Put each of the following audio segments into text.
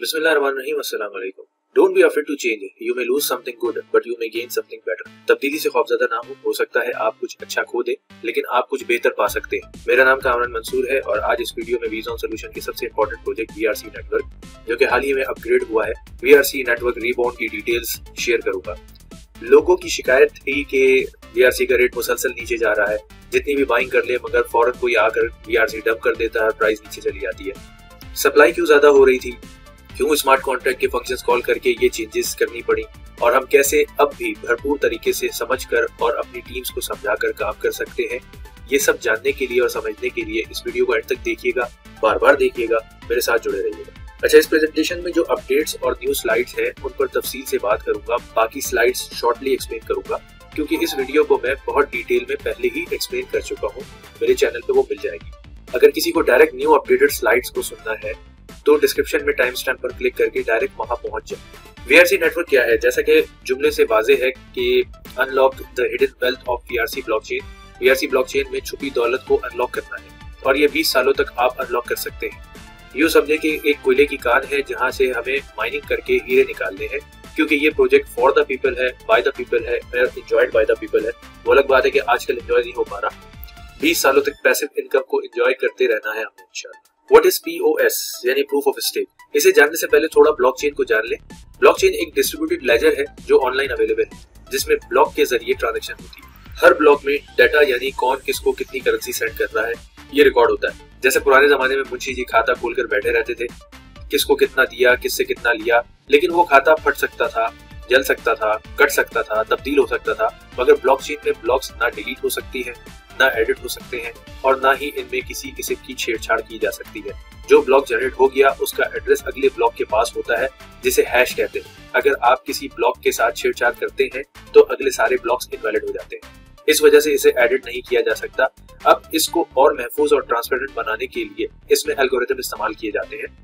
बिस्मिल्लाहिर्रहमानिर्रहीम, अस्सलाम वालेकुम। Don't be afraid to change. You may lose something good, but you may gain something better. तब्दीली से खौफज़दा ना हो सकता है आप कुछ अच्छा खो दे, लेकिन आप कुछ बेहतर पा सकते हैं। मेरा नाम कामरान मंसूर है और आज इस वीडियो में वीज़ॉन सॉल्यूशन की सबसे इंपॉर्टेंट प्रोजेक्ट VRC नेटवर्क, जो कि हाल ही में अपग्रेड हुआ है, VRC नेटवर्क रीबाउंड की डिटेल्स शेयर करूंगा। लोगों की शिकायत थी कि VRC का रेट मुसलसल नीचे जा रहा है, जितनी भी बाइंग कर ले मगर फौरन कोई आकर VRC डंप कर देता है, प्राइस नीचे चली जाती है। सप्लाई क्यों ज्यादा हो रही थी, क्यों स्मार्ट कॉन्ट्रैक्ट के फंक्शंस कॉल करके ये चेंजेस करनी पड़ी और हम कैसे अब भी भरपूर तरीके से समझकर और अपनी टीम्स को समझाकर काम कर सकते हैं, ये सब जानने के लिए और समझने के लिए इस वीडियो को एंड तक देखिएगा, बार बार देखिएगा, मेरे साथ जुड़े रहिएगा। अच्छा, इस प्रेजेंटेशन में जो अपडेट्स और न्यू स्लाइड्स हैं उन पर तफसील से बात करूंगा, बाकी स्लाइड्स शॉर्टली एक्सप्लेन करूंगा क्योंकि इस वीडियो को मैं बहुत डिटेल में पहले ही एक्सप्लेन कर चुका हूँ, मेरे चैनल पे वो मिल जाएगी। अगर किसी को डायरेक्ट न्यू अपडेटेड स्लाइड्स को सुनना है तो डिस्क्रिप्शन में टाइम स्टैम्प पर क्लिक करके डायरेक्ट वहां पहुंच जाए। VRC नेटवर्क क्या है? जैसा कि जुमले से वाजे है कि unlock the hidden wealth of VRC blockchain. VRC blockchain में छुपी दौलत को अनलॉक करना है और ये 20 सालों तक आप अनलॉक कर सकते हैं। यूं समझे कि एक कोयले की कान है जहां से हमें माइनिंग करके हीरे निकालने हैं, क्योंकि ये प्रोजेक्ट फॉर द पीपल है, बाय द पीपल है, एंजॉयड बाय द पीपल है। वो अलग बात है कि आजकल एंजॉय नहीं हो पा रहा। 20 सालों तक पैसिव इनकम को एंजॉय करते रहना है हमें इंशाल्लाह। What is POS यानी प्रूफ ऑफ स्टेक? इसे जानने से पहले थोड़ा ब्लॉकचेन को जान लें। ब्लॉकचेन एक डिस्ट्रीब्यूटेड लेजर है जो ऑनलाइन अवेलेबल है, जिसमें ब्लॉक के जरिए ट्रांजैक्शन होती है। हर ब्लॉक में डाटा यानी कौन किसको कितनी करेंसी सेंड कर रहा है ये रिकॉर्ड होता है। जैसे पुराने जमाने में मुंशी जी खाता खोलकर बैठे रहते थे, किसको कितना दिया, किससे कितना लिया, लेकिन वो खाता फट सकता था, जल सकता था, कट सकता था, तब्दील हो सकता था। मगर ब्लॉकचेन में ब्लॉक्स ना डिलीट हो सकती है, ना एडिट हो सकते हैं और ना ही इनमें किसी किस्म की छेड़छाड़ की जा सकती है। जो ब्लॉक जनरेट हो गया उसका एड्रेस अगले ब्लॉक के पास होता है, जिसे हैश कहते हैं। अगर आप किसी ब्लॉक के साथ छेड़छाड़ करते हैं तो अगले सारे ब्लॉक्स इनवैलिड हो जाते हैं। इस वजह से इसे एडिट नहीं किया जा सकता। अब इसको और महफूज और ट्रांसपेरेंट बनाने के लिए इसमें एल्गोरिथम इस्तेमाल किए जाते हैं,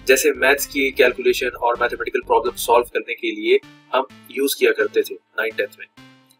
जैसे मैथ्स की कैलकुलेशन और मैथमेटिकल प्रॉब्लम सॉल्व करने के लिए हम यूज किया करते थे 9th में।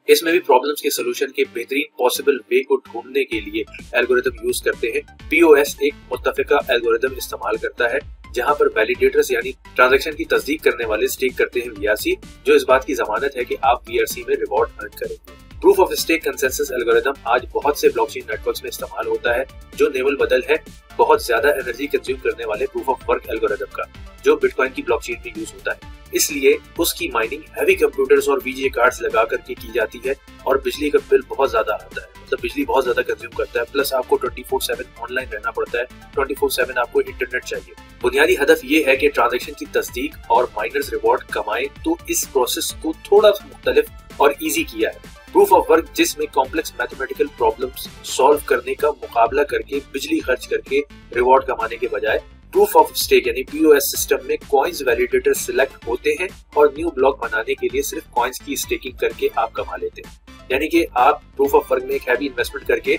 इसमें भी प्रॉब्लम्स के सोल्यूशन के बेहतरीन पॉसिबल वे को ढूंढने के लिए एल्गोरिथम यूज करते हैं। POS एक मुत्तफिका एल्गोरिथम इस्तेमाल करता है जहां पर वैलिडेटर्स यानी ट्रांजैक्शन की तस्दीक करने वाले स्टेक करते हैं VRC, जो इस बात की जमानत है कि आप VRC में रिवॉर्ड अर्न करेंगे। Proof of stake consensus algorithm आज बहुत से ब्लॉकचेन नेटवर्क्स में इस्तेमाल होता है, जो नेवल बदल है बहुत ज्यादा एनर्जी कंज्यूम करने वाले प्रूफ ऑफ वर्क एल्गोरिथम का, जो बिटकॉइन की ब्लॉकचेन में यूज होता है। इसलिए उसकी माइनिंग हैवी कंप्यूटर्स और VGA कार्ड्स लगा करके की जाती है और बिजली का बिल बहुत ज्यादा आता है, मतलब बिजली बहुत ज्यादा कंज्यूम करता है। प्लस आपको 24/7 ऑनलाइन रहना पड़ता है, 24/7 आपको इंटरनेट चाहिए। बुनियादी हदफ ये है कि ट्रांजैक्शन की तस्दीक और माइनर्स रिवॉर्ड कमाएं, तो इस प्रोसेस को थोड़ा मुख्तलिफ और इजी किया है। प्रूफ ऑफ वर्क जिसमें कॉम्प्लेक्स मैथमेटिकल प्रॉब्लम्स सॉल्व करने का मुकाबला करके बिजली खर्च करके रिवॉर्ड कमाने के बजाय प्रूफ ऑफ स्टेक यानी POS सिस्टम में कॉइन्स वैलिडेटर सिलेक्ट होते हैं और न्यू ब्लॉक बनाने के लिए सिर्फ कॉइन्स की स्टेकिंग करके आप कमा लेते हैं। यानी कि आप प्रूफ ऑफ वर्क में एक हैवी इन्वेस्टमेंट करके,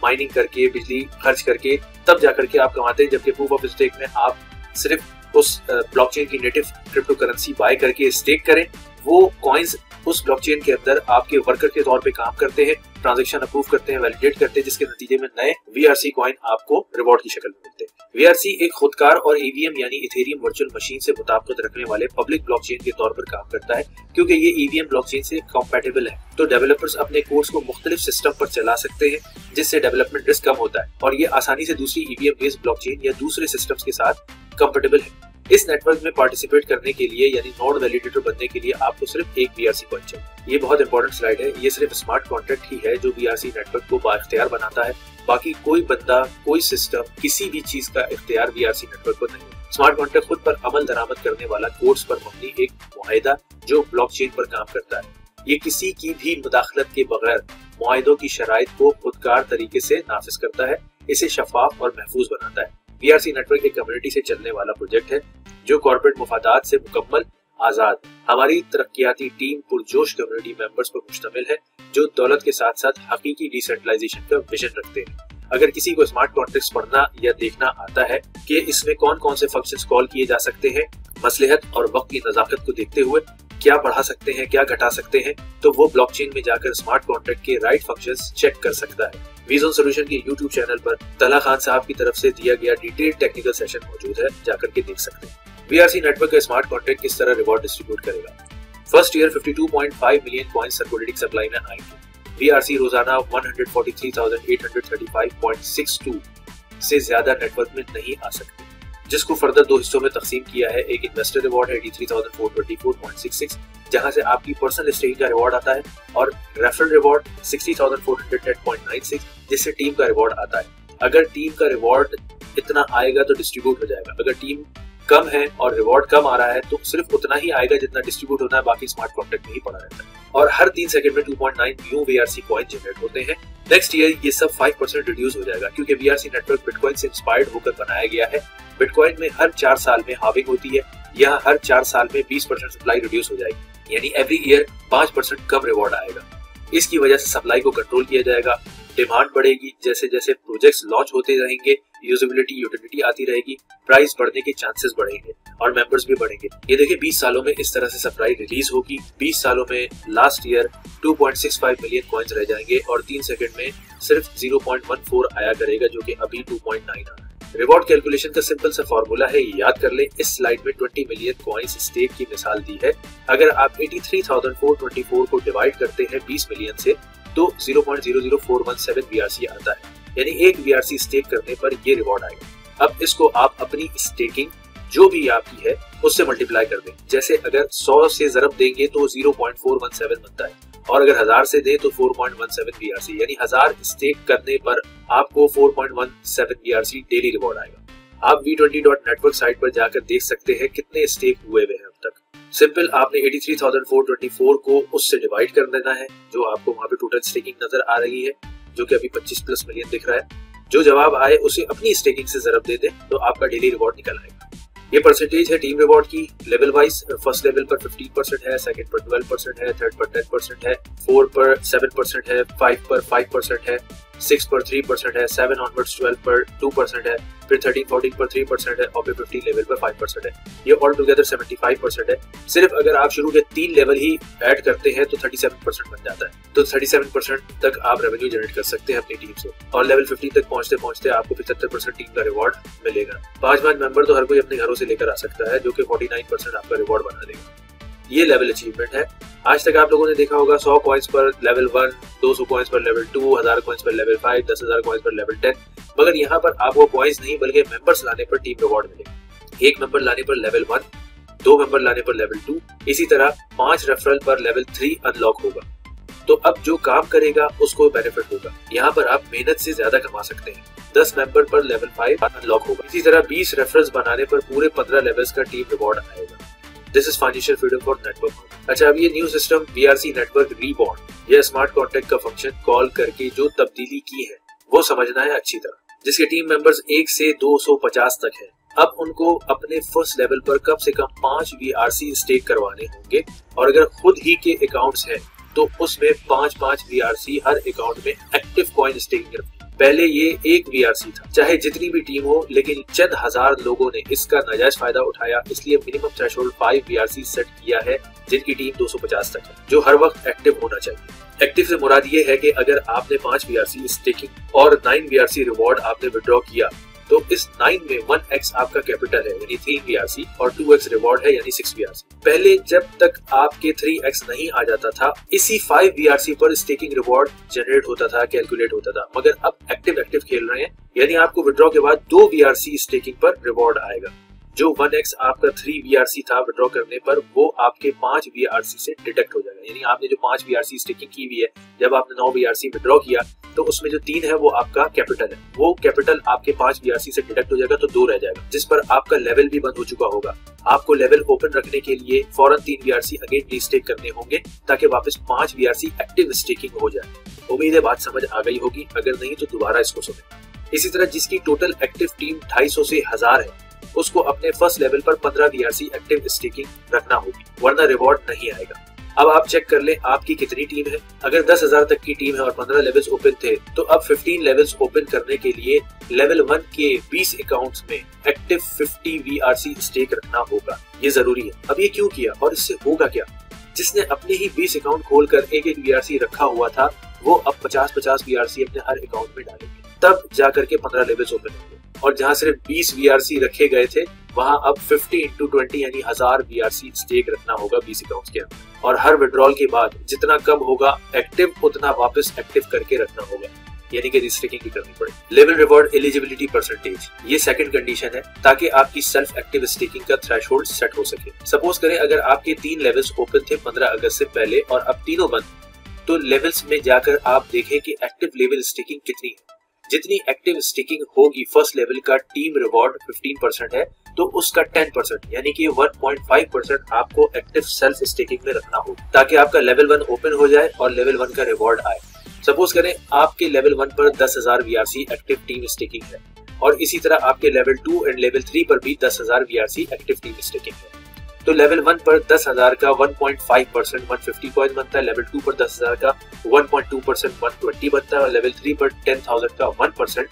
माइनिंग करके, बिजली खर्च करके तब जाकर के आप कमाते हैं, जबकि प्रूफ ऑफ स्टेक में आप सिर्फ उस ब्लॉकचेन की नेटिव क्रिप्टो करेंसी बाय करके स्टेक करें, वो कॉइन्स उस ब्लॉकचेन के अंदर आपके वर्कर के तौर पे काम करते हैं, ट्रांजैक्शन अप्रूव करते हैं, वैलिडेट करते हैं, जिसके नतीजे में नए VRC कॉइन आपको रिवॉर्ड की शक्ल में मिलते हैं। VRC एक खुदकार और EVM यानी इथेरियम वर्चुअल मशीन से मुताबिकत रखने वाले पब्लिक ब्लॉकचेन के तौर पर काम करता है, क्योंकि ये EVM ब्लॉकचेन से कंपैटिबल है। तो डेवलपर्स अपने कोड्स को मुख्तलिफ सिस्टम पर चला सकते हैं, जिससे डेवलपमेंट रिस्क कम होता है और ये आसानी से दूसरी EVM बेस्ड ब्लॉकचेन या दूसरे सिस्टम्स के साथ कंपैटिबल है। इस नेटवर्क में पार्टिसिपेट करने के लिए यानी नोड वैलिडेटर बनने के लिए आपको सिर्फ एक VRC कॉइन चाहिए। ये बहुत इंपॉर्टेंट स्लाइड है। ये सिर्फ स्मार्ट कॉन्ट्रैक्ट ही है जो VRC नेटवर्क को बाइख्तियार बनाता है, बाकी कोई बंदा, कोई सिस्टम, किसी भी चीज का इख्तियार VRC नेटवर्क को नहीं है। स्मार्ट कॉन्ट्रैक्ट खुद पर अमल दरामद करने वाला कोड्स पर मबनी एक मुआहिदा जो ब्लॉकचेन पर काम करता है। ये किसी की भी मुदाखलत के बगैर मुआहिदों की शराइत को खुदकार तरीके से नाफिज करता है, इसे शफाफ और महफूज बनाता है। VRC नेटवर्क एक कम्युनिटी से चलने वाला प्रोजेक्ट है जो कॉर्पोरेट मुफादात से मुकम्मल आजाद। हमारी तरक्याती टीम पुरजोश कम्युनिटी मेंबर्स पर मुश्तमिल है जो दौलत के साथ साथ हकीकी डिसेंट्रलाइजेशन का विजन रखते हैं। अगर किसी को स्मार्ट कॉन्ट्रैक्ट्स पढ़ना या देखना आता है कि इसमें कौन कौन से फंक्शंस कॉल किए जा सकते हैं, मसलहत और वक्त की नजाकत को देखते हुए क्या बढ़ा सकते हैं, क्या घटा सकते हैं, तो वो ब्लॉकचेन में जाकर स्मार्ट कॉन्ट्रैक्ट के राइट फंक्शंस चेक कर सकता है। वीज़ॉन सॉल्यूशन के YouTube चैनल पर तला खान साहब की तरफ से दिया गया डिटेल्ड टेक्निकल सेशन मौजूद है, जाकर के देख सकते हैं। VRC नेटवर्क का स्मार्ट कॉन्ट्रैक्ट किस तरह रिवॉर्ड डिस्ट्रीब्यूट करेगा? First year 52.5 million coins circulating supply में आएंगे। VRC रोजाना 143,835.62 से ज्यादा नेटवर्क में नहीं आ सकते, जिसको फर्दर दो हिस्सों में तकसीम किया है। एक इन्वेस्टर रिवॉर्ड है 83,424.66 जहां से आपकी पर्सनल स्टेकिंग का रिवॉर्ड आता है, और रेफरल रिवॉर्ड 60,410.96 जिससे टीम का रिवॉर्ड आता है। अगर टीम का रिवॉर्ड इतना आएगा तो डिस्ट्रीब्यूट हो जाएगा, अगर टीम कम है और रिवॉर्ड कम आ रहा है तो सिर्फ उतना ही आएगा जितना डिस्ट्रीब्यूट होना है, बाकी स्मार्ट कॉन्ट्रैक्ट में ही पड़ा रहता है। और हर 3 सेकंड में 2.9 न्यू VRC कॉइन जनरेट होते हैं। नेक्स्ट ईयर ये सब 5% रिड्यूस हो जाएगा, क्योंकि VRC नेटवर्क बिटकॉइन से इंस्पायर्ड होकर बनाया गया है। बिटकॉइन में हर 4 साल में हाल्विंग होती है, यहाँ हर 4 साल में 20% सप्लाई रिड्यूस हो जाएगी, यानी एवरी ईयर 5% कम रिवॉर्ड आएगा। इसकी वजह से सप्लाई को कंट्रोल किया जाएगा, डिमांड बढ़ेगी, जैसे जैसे प्रोजेक्ट्स लॉन्च होते रहेंगे, यूजिबिलिटी यूटिलिटी आती रहेगी, प्राइस बढ़ने के चांसेस बढ़ेंगे और मेंबर्स भी बढ़ेंगे। ये देखिए 20 सालों में इस तरह से सप्लाई रिलीज होगी। 20 सालों में लास्ट ईयर 2.65 मिलियन कॉइन्स रह जाएंगे और 3 सेकंड में सिर्फ 0.14 आया करेगा, जो कि अभी 2.9 आ रहा है। रिवॉर्ड कैलकुलेशन का सिंपल सा फॉर्मूला है, याद कर ले। इस स्लाइड में 20 मिलियन कॉइन्स स्टेक की मिसाल दी है। अगर आप 83,424 को डिवाइड करते हैं 20 मिलियन से तो 0.00417 VRC आता है, यानी एक VRC स्टेक करने पर ये रिवॉर्ड आएगा। अब इसको आप अपनी स्टेकिंग जो भी आपकी है उससे मल्टीप्लाई कर दें। जैसे अगर 100 से ज़रब देंगे तो 0.417 बनता है, और अगर 1000 से दें तो 4.17 VRC, यानी 1000 स्टेक करने पर आपको 4.17 VRC डेली रिवॉर्ड आएगा। आप V20.network साइट पर जाकर देख सकते हैं कितने स्टेक हुए हैं अब तक। सिंपल, आपने 83,424 को उससे डिवाइड कर देना है, जो आपको वहां पे टोटल स्टेकिंग नजर आ रही है, जो कि अभी 25+ मिलियन दिख रहा है। जो जवाब आए उसे अपनी स्टेकिंग से ज़रब दे दें तो आपका डेली रिवॉर्ड निकल आएगा। ये परसेंटेज है टीम रिवॉर्ड की लेवल वाइज। फर्स्ट लेवल पर 15% है, सेकंड पर 12% है, थर्ड पर 10% है, 4 पर 7% है, 5 पर 5% है, 6 पर 3% है, 7 ऑनवर्ड्स 12 पर 2% है, फिर 13 14 पर 3% है और फिर 15 लेवल पर 5% है। ये ऑल टुगेदर 75% है। सिर्फ अगर आप शुरू के 3 लेवल ही ऐड करते हैं तो 37% बन जाता है। तो 37% तक आप रेवेन्यू जनरेट कर सकते हैं अपनी टीम से, और लेवल 15 तक पहुंचते पहुंचते आपको 75% टीम का रिवॉर्ड मिलेगा। 5 मेंबर तो हर कोई अपने घरों से लेकर आ सकता है, जो कि 49% आपका रिवॉर्ड बना देगा। ये लेवल अचीवमेंट है। आज तक आप लोगों ने देखा होगा 100 कॉइन्स पर लेवल 1, 200 कॉइन्स पर लेवल 2, 1000 कॉइन्स पर लेवल 5, 10,000 कॉइन्स पर लेवल 10, मगर यहाँ पर आपको कॉइन्स नहीं बल्कि मेंबर्स लाने पर टीम रिवॉर्ड मिलेगा। 1 मेंबर लाने पर लेवल 1, 2 मेंबर लाने पर लेवल 2, इसी तरह 5 रेफरल पर लेवल 3 अनलॉक होगा। तो अब जो काम करेगा उसको बेनिफिट होगा। यहाँ पर आप मेहनत से ज्यादा कमा सकते हैं। 10 मेंबर पर लेवल 5 अनलॉक होगा। इसी तरह 20 रेफरल्स बनाने पर पूरे 15 लेवल्स का टीम रिवॉर्ड आएगा। This is financial freedom for network. अच्छा, अब ये new system VRC network reborn, यह स्मार्ट कॉन्ट्रैक्ट का फंक्शन कॉल करके जो तब्दीली की है वो समझना है अच्छी तरह। जिसके टीम मेंबर्स 1 से 250 तक हैं, अब उनको अपने फर्स्ट लेवल पर कम से कम 5 VRC स्टेक करवाने होंगे, और अगर खुद ही के अकाउंट्स हैं तो उसमें 5-5 VRC हर अकाउंट में एक्टिव कॉइन स्टेकिंग रखनी। पहले ये 1 VRC था, चाहे जितनी भी टीम हो, लेकिन चंद हजार लोगों ने इसका नाजायज फायदा उठाया, इसलिए मिनिमम थ्रेशोल्ड 5 VRC सेट किया है, जिनकी टीम 250 तक है, जो हर वक्त एक्टिव होना चाहिए। एक्टिव से मुराद ये है कि अगर आपने 5 VRC स्टेकिंग और 9 VRC रिवॉर्ड आपने विड्रॉ किया तो इस 9 में 1x आपका कैपिटल है यानी 3 VRC और 2x रिवॉर्ड है यानी 6 VRC। पहले जब तक आपके 3x नहीं आ जाता था, इसी 5 VRC पर स्टेकिंग रिवॉर्ड जनरेट होता था, कैलकुलेट होता था, मगर अब एक्टिव खेल रहे हैं, यानी आपको विड्रॉ के बाद 2 VRC स्टेकिंग पर रिवॉर्ड आएगा। जो 1x आपका 3 VRC था विड्रॉ करने पर, वो आपके 5 VRC से डिडक्ट हो जाएगा। यानी आपने जो 5 VRC स्टेकिंग की हुई है, जब आपने 9 VRC विड्रॉ किया तो उसमें जो 3 है वो आपका कैपिटल है, वो कैपिटल आपके 5 VRC से डिडक्ट हो जाएगा तो 2 रह जाएगा, जिस पर आपका लेवल भी बंद हो चुका होगा। आपको लेवल ओपन रखने के लिए फौरन 3 VRC अगेन रीस्टेक करने होंगे ताकि वापस 5 VRC एक्टिव स्टेकिंग हो जाए। उम्मीद है बात समझ आ गई होगी, अगर नहीं तो दोबारा इसको सुने। इसी तरह जिसकी टोटल एक्टिव टीम 250 से 1000 है, उसको अपने फर्स्ट लेवल पर 15 VRC एक्टिव स्टेकिंग रखना होगी, वरना रिवॉर्ड नहीं आएगा। अब आप चेक कर लें आपकी कितनी टीम है। अगर 10,000 तक की टीम है और 15 लेवल्स ओपन थे, तो अब 15 लेवल्स ओपन करने के लिए लेवल 1 के 20 अकाउंट्स में एक्टिव 50 VRC स्टेक रखना होगा। ये जरूरी है। अब ये क्यों किया और इससे होगा क्या? जिसने अपने ही 20 अकाउंट खोलकर एक VRC रखा हुआ था, वो अब 50-50 VRC अपने हर अकाउंट में डालेंगे, तब जाकर के 15 लेवल्स ओपन होंगे। और जहां सिर्फ 20 VRC रखे गए थे वहां अब 50 into 20 यानी 1000 VRC स्टेक रखना होगा 20 अकाउंट्स के अंदर। और हर विड्रॉल के बाद जितना कम होगा एक्टिव उतना वापस एक्टिव करके रखना होगा, यानी कि रिस्टेकिंग भी करनी पड़े। लेवल रिवॉर्ड एलिजिबिलिटी परसेंटेज, ये सेकंड कंडीशन है ताकि आपकी सेल्फ एक्टिव स्टेकिंग का थ्रेशोल्ड सेट हो सके। सपोज करें अगर आपके 3 लेवल्स ओपन थे 15 अगस्त से पहले और अब तीनों बंद, तो लेवल्स में जाकर आप देखें कि एक्टिव लेवल स्टेकिंग कितनी है। जितनी एक्टिव स्टेकिंग होगी, फर्स्ट लेवल का टीम रिवॉर्ड 15% है तो उसका 10% यानी कि 1.5% आपको एक्टिव सेल्फ स्टेकिंग में रखना होगा ताकि आपका लेवल 1 ओपन हो जाए और लेवल 1 का रिवॉर्ड आए। सपोज करें आपके लेवल 1 पर 10,000 VRC एक्टिव टीम स्टेकिंग है और इसी तरह आपके लेवल 2 एंड लेवल 3 पर भी 10,000 VRC एक्टिव टीम स्टेकिंग है, तो लेवल 1 पर 10,000 का 1.5% 150 कॉइन बनता है, लेवल 2 पर 10,000 का 1.2% 120 बनता है और लेवल 3 पर 10,000 का 1%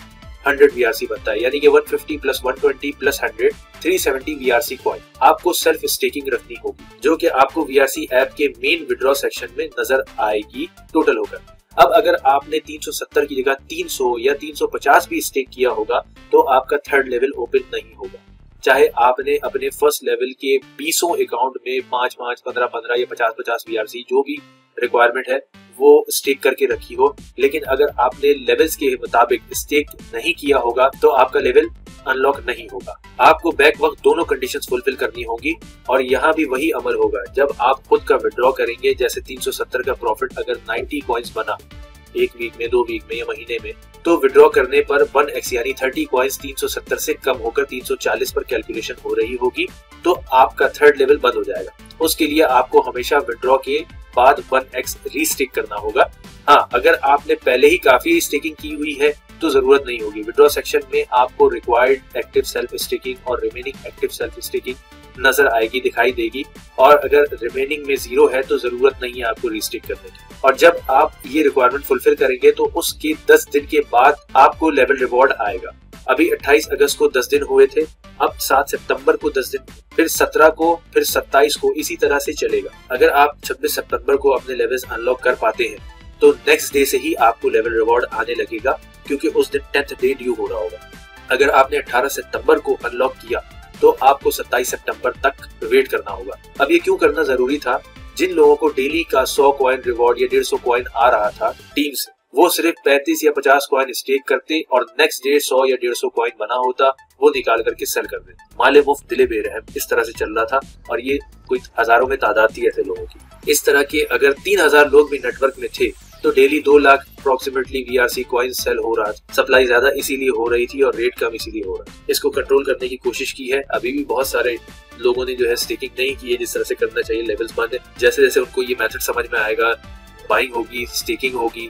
100 VRC बनता है, यानी कि 150 प्लस 120 प्लस 100 370 VRC कॉइन आपको सेल्फ स्टेकिंग रखनी होगी, जो कि आपको VRC ऐप के मेन विड्रॉ सेक्शन में नजर आएगी टोटल होकर। अब अगर आपने 370 की जगह 300 या 350 भी स्टेक किया होगा तो आपका थर्ड लेवल ओपन नहीं होगा, चाहे आपने अपने फर्स्ट लेवल के 20 अकाउंट में 5-5, 15-15 या 50-50 VRC जो भी रिक्वायरमेंट है वो स्टेक करके रखी हो, लेकिन अगर आपने लेवल्स के मुताबिक स्टेक नहीं किया होगा तो आपका लेवल अनलॉक नहीं होगा। आपको बैक वक्त दोनों कंडीशंस फुलफिल करनी होगी और यहाँ भी वही अमल होगा जब आप खुद का विड्रॉ करेंगे। जैसे 370 का प्रॉफिट अगर 90 कॉइन्स बना एक वीक में, 2 वीक में या महीने में, तो विड्रॉ करने पर 1x यानी 30 कॉइन्स 370 से कम होकर 340 पर कैलकुलेशन हो रही होगी, तो आपका थर्ड लेवल बंद हो जाएगा। उसके लिए आपको हमेशा विड्रॉ के बाद 1x रीस्टेक करना होगा। हाँ, अगर आपने पहले ही काफी स्टेकिंग की हुई है तो जरूरत नहीं होगी। विड्रॉ सेक्शन में आपको रिक्वायर्ड एक्टिव सेल्फ स्टेकिंग और रिमेनिंग एक्टिव सेल्फ स्टेकिंग नजर आएगी, दिखाई देगी, और अगर रिमेनिंग में 0 है तो जरूरत नहीं है आपको रीस्टेक करने की। और जब आप ये रिक्वायरमेंट फुलफिल करेंगे तो उसके 10 दिन के बाद आपको लेवल रिवॉर्ड आएगा। अभी 28 अगस्त को 10 दिन हुए थे, अब 7 सितंबर को 10 दिन, फिर 17 को, फिर 27 को, इसी तरह से चलेगा। अगर आप 26 सितंबर को अपने लेवल्स अनलॉक कर पाते हैं तो नेक्स्ट डे से ही आपको लेवल रिवॉर्ड आने लगेगा, क्योंकि उस दिन 10th डे ड्यू हो रहा होगा। अगर आपने 18 सितंबर को अनलॉक किया तो आपको 27 सितंबर तक वेट करना होगा। अब ये क्यों करना जरूरी था? जिन लोगों को डेली का 100 कॉइन रिवॉर्ड या 150 कॉइन आ रहा था टीम से, वो सिर्फ 35 या 50 कॉइन स्टेक करते और नेक्स्ट डे 100 या 150 कॉइन बना होता, वो निकाल करके सेल कर देते। माले मुफ्त दिले बेरहम, इस तरह से चल रहा था और ये कोई हजारों में तादाद थी ऐसे लोगों की। इस तरह के अगर 3000 लोग भी नेटवर्क में थे तो daily 2 lakh approximately VRC coin sell हो रहा था। सप्लाई ज्यादा इसीलिए हो रही थी और रेट कम इसीलिए हो रहा है। इसको कंट्रोल करने की कोशिश की है। अभी भी बहुत सारे लोगों ने जो है स्टेकिंग नहीं की है जिस तरह से करना चाहिए। लेवल्स बंद है, जैसे जैसे उनको ये मेथड समझ में आएगा, बाइंग होगी, स्टेकिंग होगी,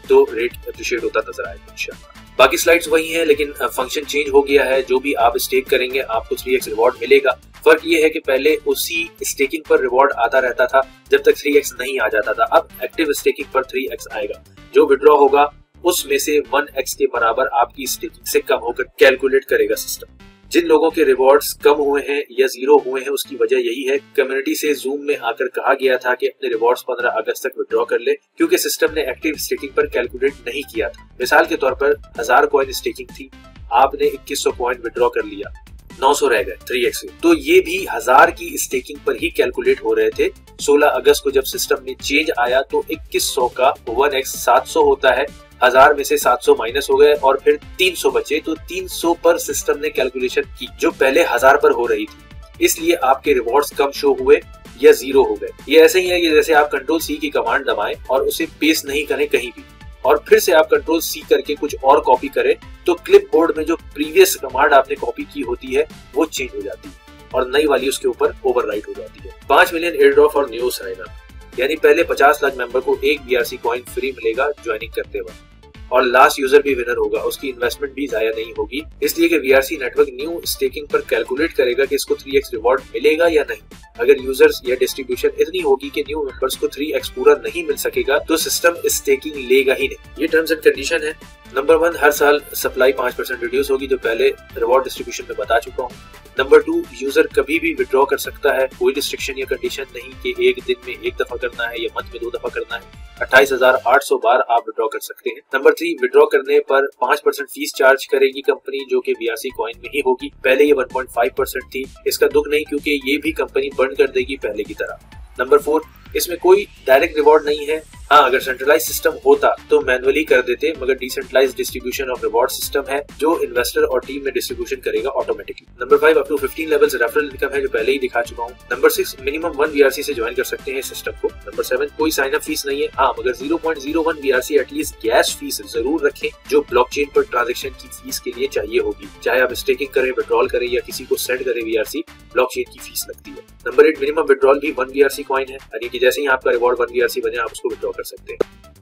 तो रेट अप्रिशिएट होता नजर आएगा इंशाल्लाह। बाकी स्लाइड्स वही हैं, लेकिन फंक्शन चेंज हो गया है। जो भी आप स्टेक करेंगे आपको 3x रिवॉर्ड मिलेगा। फर्क ये है कि पहले उसी स्टेकिंग पर रिवॉर्ड आता रहता था जब तक 3x नहीं आ जाता था। अब एक्टिव स्टेकिंग पर 3x आएगा। जो विड्रॉ होगा उसमें से 1x के बराबर आपकी स्टेकिंग से कम होकर कैलकुलेट करेगा सिस्टम। जिन लोगों के रिवॉर्ड्स कम हुए हैं या 0 हुए हैं उसकी वजह यही है, कम्युनिटी से जूम में आकर कहा गया था कि अपने रिवॉर्ड्स 15 अगस्त तक विड्रॉ कर ले, क्योंकि सिस्टम ने एक्टिव स्टेकिंग पर कैलकुलेट नहीं किया था। मिसाल के तौर पर 1000 कॉइन स्टेकिंग थी, आपने 2100 कॉइन विड्रॉ कर लिया, 900 रह गए 3x, तो ये भी 1000 की स्टेकिंग पर ही कैलकुलेट हो रहे थे। 16 अगस्त को जब सिस्टम में चेंज आया तो 2100 का 1x 700 होता है, 1000 में से 700 माइनस हो गए और फिर 300 बचे, तो 300 पर सिस्टम ने कैलकुलेशन की जो पहले 1000 पर हो रही थी। इसलिए आपके रिवॉर्ड्स कम शो हुए या 0 हो गए। ये ऐसे ही है कि जैसे आप कंट्रोल C की कमांड दबाएं और उसे पेस्ट नहीं करें कहीं भी, और फिर से आप कंट्रोल C करके कुछ और कॉपी करें, तो क्लिप बोर्ड में जो प्रीवियस कमांड आपने कॉपी की होती है वो चेंज हो जाती है और नई वाली उसके ऊपर ओवरराइट हो जाती है। 5 मिलियन एयर ड्रॉप और न्यू साइन अप, यानी पहले 50 लाख मेंबर को 1 VRC कॉइन फ्री मिलेगा ज्वाइनिंग करते वक्त, और लास्ट यूजर भी विनर होगा, उसकी इन्वेस्टमेंट भी जाया नहीं होगी। इसलिए कि VRC नेटवर्क न्यू स्टेकिंग पर कैलकुलेट करेगा कि इसको 3x रिवॉर्ड मिलेगा या नहीं। अगर यूजर्स या डिस्ट्रीब्यूशन इतनी होगी कि न्यू मेंबर्स को 3x पूरा नहीं मिल सकेगा तो सिस्टम स्टेकिंग लेगा ही नहीं। ये टर्म्स एंड कंडीशन है। नंबर 1, हर साल सप्लाई 5% रिड्यूस होगी, जो पहले रिवॉर्ड डिस्ट्रीब्यूशन में बता चुका हूँ। नंबर 2, यूजर कभी भी विड्रॉ कर सकता है, कोई रिस्ट्रिक्शन या कंडीशन नहीं कि एक दिन में एक दफा करना है या मंथ में 2 दफा करना है। 28,800 बार आप विड्रॉ कर सकते हैं। नंबर 3, विड्रॉ करने पर 5% फीस चार्ज करेगी कंपनी, जो कि VRC कॉइन में ही होगी। पहले ये 1.5% थी। इसका दुख नहीं, क्योंकि ये भी कंपनी बंद कर देगी पहले की तरह। नंबर 4, इसमें कोई डायरेक्ट रिवॉर्ड नहीं है। हाँ, अगर सेंट्रलाइज सिस्टम होता तो मैनुअली कर देते, मगर decentralize distribution of reward system है, जो इन्वेस्टर और टीम में डिस्ट्रीब्यूशन करेगा automatically. Number 5, up to 15 levels referral income है, जो पहले ही दिखा चुका हूँ। नंबर 6, मिनिमम 1 VRC से ज्वाइन कर सकते हैं सिस्टम को। नंबर 7, कोई साइन अप फीस नहीं है। हाँ, मगर 0.01 VRC एटलीस्ट गैस फीस जरूर रखें, जो ब्लॉकचेन पर ट्रांजेक्शन की फीस के लिए चाहिए होगी। चाहे आप स्टेकिंग करें, विड्रॉल करें या किसी को सेंड करें, VRC ब्लॉकचेन की फीस लगती है। नंबर 8, मिनिमम विड्रॉल भी 1 VRC कॉइन है, यानी कि जैसे ही आपका रिवॉर्ड 1 VRC बने, आप उसको विड्रॉ कर सकते हैं।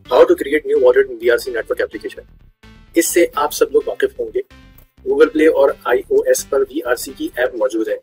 How to create new wallet in VRC network application. इससे आप सब लोग वाकिफ होंगे। गूगल प्ले और iOS पर VRC की ऐप मौजूद है।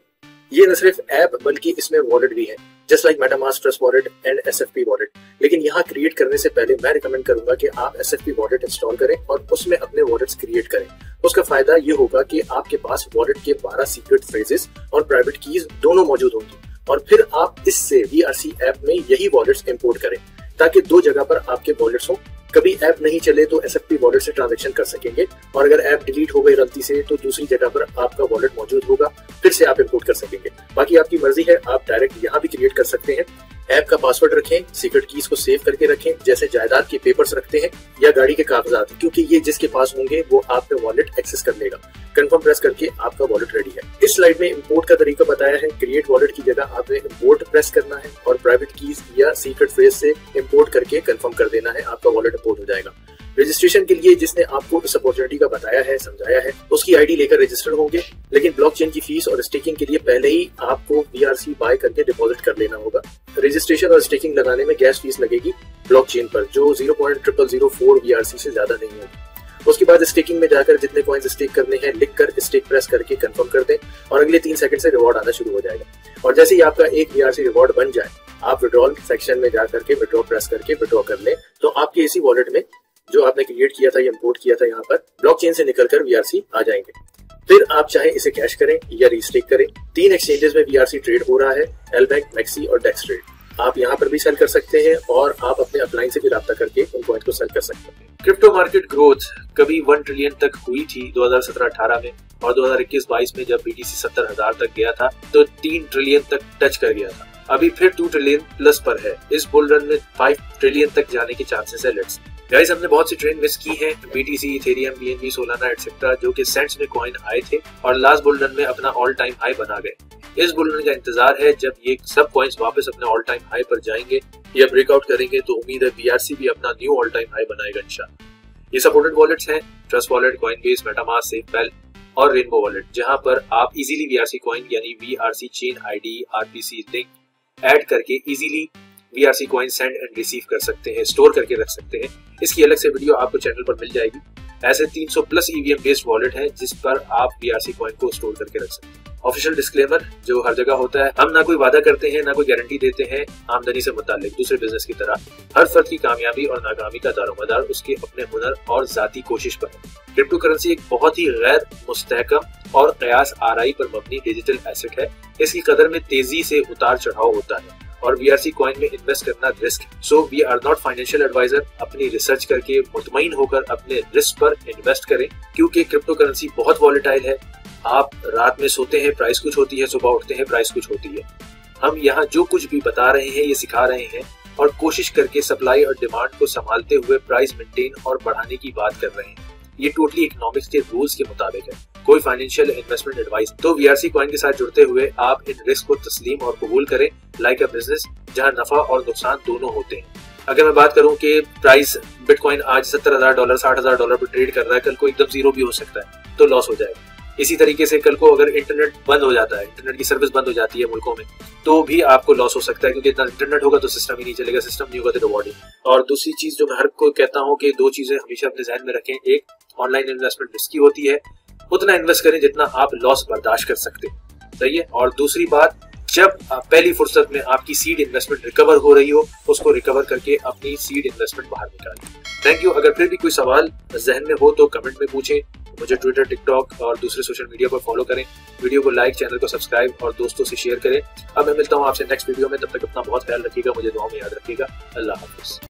ये न सिर्फ ऐप बल्कि इसमें वॉलेट भी है, just like MetaMask, trust wallet and SFP wallet. लेकिन यहाँ क्रिएट करने से पहले मैं रिकमेंड करूंगा कि आप SFP वॉलेट इंस्टॉल करें और उसमें अपने वॉलेट्स क्रिएट करें। उसका फायदा ये होगा कि आपके पास वॉलेट के 12 सीक्रेट फ्रेजेस और प्राइवेट कीज दोनों मौजूद होंगी, और फिर आप इससे VRC ऐप में यही वॉलेट्स इंपोर्ट करें, ताकि 2 जगह पर आपके वॉलेट्स हो। कभी ऐप नहीं चले तो SFP वॉलेट से ट्रांजैक्शन कर सकेंगे, और अगर ऐप डिलीट हो गई गलती से तो दूसरी जगह पर आपका वॉलेट मौजूद होगा, फिर से आप इंपोर्ट कर सकेंगे। बाकी आपकी मर्जी है, आप डायरेक्ट यहाँ भी क्रिएट कर सकते हैं। ऐप का पासवर्ड रखें, सीक्रेट कीज को सेव करके रखें, जैसे जायदाद के पेपर्स रखते हैं या गाड़ी के कागजात, क्योंकि ये जिसके पास होंगे वो आपका वॉलेट एक्सेस कर लेगा। कंफर्म प्रेस करके आपका वॉलेट रेडी है। इस स्लाइड में इंपोर्ट का तरीका बताया है। क्रिएट वॉलेट की जगह आपने इंपोर्ट प्रेस करना है और प्राइवेट कीज या सीक्रेट फ्रेज से इंपोर्ट करके कंफर्म कर देना है, आपका वॉलेट इंपोर्ट हो जाएगा। रजिस्ट्रेशन के लिए जिसने आपको इस अपॉर्चुनिटी का बताया है, समझाया है, उसकी आईडी लेकर रजिस्टर होंगे। लेकिन ब्लॉकचेन की फीस और स्टेकिंग के लिए पहले ही आपको VRC बाय करके डिपॉजिट कर लेना होगा। रजिस्ट्रेशन और स्टेकिंग लगाने में गैस फीस लगेगी ब्लॉकचेन पर, जो 0.0004 VRC से ज्यादा नहीं होगी। उसके बाद स्टेकिंग में जाकर जितने कॉइन्स स्टेक करने हैं लिखकर स्टेक प्रेस करके कंफर्म कर दें, और अगले 3 सेकंड से रिवॉर्ड आना शुरू हो जाएगा। और जैसे ही आपका एक VRC रिवॉर्ड बन जाए, आप विड्रॉल सेक्शन में जाकर के विड्रॉ प्रेस करके विड्रॉ कर लें, तो आपके इसी वॉलेट में जो आपने क्रिएट किया था या इंपोर्ट किया था यहाँ पर ब्लॉकचेन से निकलकर VRC आ जाएंगे। फिर आप चाहे इसे कैश करें या रीस्टेक करें। 3 एक्सचेंजेस में VRC ट्रेड हो रहा है, एलबैंक, मैक्सी और डेक्स ट्रेड। आप यहाँ पर भी सेल कर सकते हैं और आप अपने अपलाइन से भी राब्ता करके उन कॉइन को सेल कर सकते हैं। क्रिप्टो मार्केट ग्रोथ कभी 1 ट्रिलियन तक हुई थी 2017-18 में, और 2021-22 में जब BTC 70,000 तक गया था तो 3 ट्रिलियन तक टच कर गया था। अभी फिर 2 ट्रिलियन प्लस पर है। इस बुल रन में 5 ट्रिलियन तक जाने के चांसेस है। लेट्स गाइस, हमने बहुत सी ट्रेन मिस की हैं, BTC, Ethereum, BNB, Solana etcetera, जो कि सेंट्स में कॉइन आए थे और लास्ट बुल रन में अपना ऑल टाइम हाई बना गए। इस बुल रन का इंतजार है, जब ये सब कॉइन्स वापस अपने ऑल टाइम हाई पर जाएंगे या ब्रेकआउट करेंगे, तो उम्मीद है VRC भी अपना न्यू ऑल टाइम हाई बनाएगा इंशाल्लाह। ये सपोर्टेड वॉलेट्स हैं, Trust wallet, Coinbase, MetaMask, SafePal और रेनबो वॉलेट, जहां पर आप इजीली VRC कॉइन यानी VRC chain ID, RPC link add करके easily VRC coin send and receive कर सकते हैं, स्टोर करके रख सकते हैं। इसकी अलग से वीडियो आपको चैनल पर मिल जाएगी। ऐसे 300 प्लस EVM बेस्ड वॉलेट है जिस पर आप VRC कॉइन को स्टोर करके रख सकते हैं। ऑफिशियल डिस्क्लेमर जो हर जगह होता है, हम ना कोई वादा करते हैं ना कोई गारंटी देते हैं आमदनी से मुताल्लिक। दूसरे बिजनेस की तरह हर फर्द की कामयाबी और नाकामी का दारोमदार उसके अपने हुनर और जाती कोशिश पर है। क्रिप्टो करेंसी एक बहुत ही गैर मुस्तहकम और कयास आराई पर मबनी डिजिटल एसेट है। इसकी कदर में तेजी से उतार चढ़ाव होता है और VRC कॉइन में इन्वेस्ट करना रिस्क है। So we are not financial adviser. अपनी रिसर्च करके मुतमईन होकर अपने रिस्क पर इन्वेस्ट करें, क्योंकि क्रिप्टो करेंसी बहुत वॉलेटाइल है। आप रात में सोते हैं, प्राइस कुछ होती है, सुबह उठते हैं, प्राइस कुछ होती है। हम यहाँ जो कुछ भी बता रहे हैं ये सिखा रहे हैं और कोशिश करके सप्लाई और डिमांड को संभालते हुए प्राइस मेंटेन और बढ़ाने की बात कर रहे हैं। ये टोटली इकोनॉमिक्स के रूल्स के मुताबिक है, कोई फाइनेंशियल इन्वेस्टमेंट एडवाइस। तो VRC कॉइन के साथ जुड़ते हुए आप इन रिस्क को तस्लीम और कबूल करें, लाइक अ बिजनेस जहां नफा और नुकसान दोनों होते हैं। अगर मैं बात करूं कि प्राइस बिटकॉइन आज $70,000, $60,000 पर ट्रेड कर रहा है, कल को एकदम जीरो भी हो सकता है, तो लॉस हो जाएगा। इसी तरीके से कल को अगर इंटरनेट बंद हो जाता है, इंटरनेट की सर्विस बंद हो जाती है मुल्कों में, तो भी आपको लॉस हो सकता है, क्योंकि इतना इंटरनेट होगा तो सिस्टम ही नहीं चलेगा, सिस्टम नहीं होगा तो रिवॉर्ड ही। और दूसरी चीज जो मैं हर को कहता हूँ कि 2 चीजें हमेशा अपने ध्यान में रखें। एक, ऑनलाइन इन्वेस्टमेंट रिस्की होती है, उतना इन्वेस्ट करें जितना आप लॉस बर्दाश्त कर सकते हैं, सही है। और दूसरी बात, जब पहली फुर्सत में आपकी सीड इन्वेस्टमेंट रिकवर हो रही हो, उसको रिकवर करके अपनी सीड इन्वेस्टमेंट बाहर निकालें। Thank you. अगर फिर भी कोई सवाल जहन में हो तो कमेंट में पूछें। मुझे ट्विटर, टिकटॉक और दूसरे सोशल मीडिया पर फॉलो करें। वीडियो को लाइक, चैनल को सब्सक्राइब और दोस्तों से शेयर करें। अब मैं मिलता हूँ आपसे नेक्स्ट वीडियो में। तब तक अपना बहुत ख्याल रखिएगा, मुझे दुआ में याद रखिएगा। अल्लाह हाफिज।